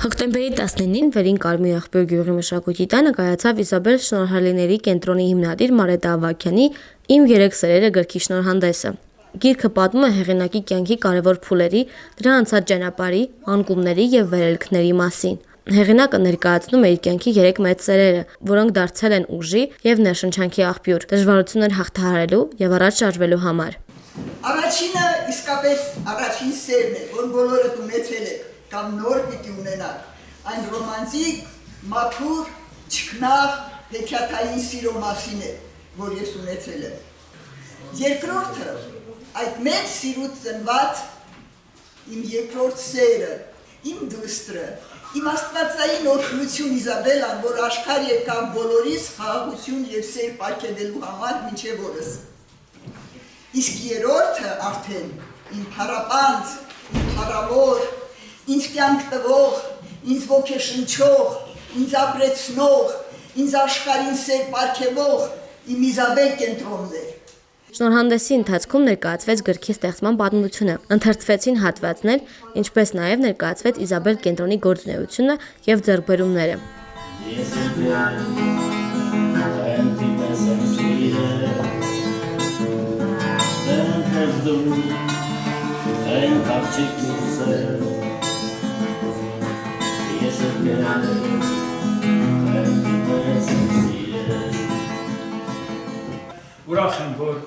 Հոկտեմբերի 19-ին Վերին Կարմիր աղբյուր գյուղի մշակույթի տանը կայացավ Իսաբել Շնորհալիների կենտրոնի հիմնադիր Մարետա Ավագյանի «Իմ երեք սերերը» գրքի շնորհանդեսը։ Գիրքը պատմում է հեղինակի կյանքի կարևոր փուլերի, դրա անցած ճանապարհի, անկումների եւ վերելքների մասին։ Հեղինակը ներկայացնում է իր կյանքի 3 մեծ սերերը, որոնք դարձել են ուժի եւ ներշնչանքի աղբյուր, դժվարություններ հաղթահարելու եւ առաջ շարժվելու համար։ Առաջինը իսկապես առաջին սերն է, որ բոլորդ ունեցել եք կամ նոր պիտի ունենաք, այն ռոմանտիկ, մաքուր, չքնաղ, հեքիաթային սիրո մասին է, որ ես ունեցել եմ։ Երկրորդը, այդ մեծ սիրուց ծնված իմ երկրորդ սերը, իմ դուստրը, իմ աստվածային օրհնություն Իսաբելան, որ աշխարհ եկավ բոլորիս խաղաղություն եւ սեր պարգևելու համար մինչեւ օրս։ Իսկ երրորդը արդեն իմ փառապանծ, իմ փառավոր, ինձ կյանք տվող, ինձ ոգեշնչող, ինձ ապրեցնող, ինձ աշխարհին սեր պարգևող իմ Իսաբել կենտրոնն է։ Շնորհանդեսի ընթացքում ներկայացվեց գրքի ստեղծման պատմությունը, ընթերցվեցին հատվածներ, ինչպես նաև ներկայացվեց Իսաբել կենտրոնի գործունեությունը եւ ձեռքբերումները։ Ուրախ եմ, որ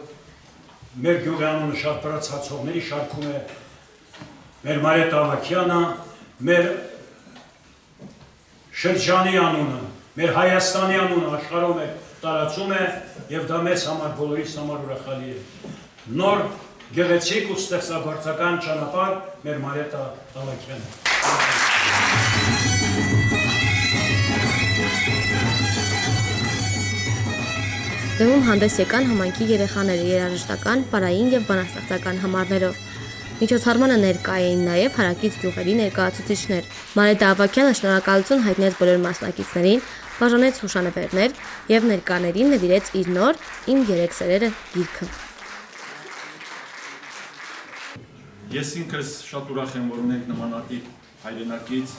մեր գյուղի անունը շատ բարձրացողների շարքում է մեր Մարետա Ավագյանը, մեր շրջանի անունը, մեր Հայաստանի անունը աշխարհում է տարածում է եւ դա մեզ համար բոլորիս համար ուրախալի է։ Նոր գեղեցիկ ու ստեղծագործական ճանապարհ մեր Մարետա Ավագյանը։ Դեմում հանդես եկան համայնքի երեխաները երաժշտական, պարային եւ բանաստեղծական համարներով։ Միջոցառմանը ներկա էին նաև հարակից գյուղերի ներկայացուցիչներ։ Մարետա Ավագյանը շնորհակալություն հայտնեց բոլոր մասնակիցներին, բաժանեց հուշանվերներ եւ ներկաներին նվիրեց իր նոր «Իմ երեք սերերը» գիրքը։ Ես ինքս շատ ուրախ եմ, որ ունենք նմանատիպ հայրենակից,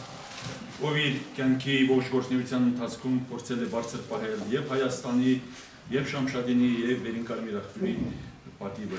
ով իր կյանքի ողջ գործունեության ընթացքում փորձել է բարձր պահել եւ Հայաստանի, եւ Շամշադինի, եւ Վերին Կարմիր աղբյուրի պատիվը։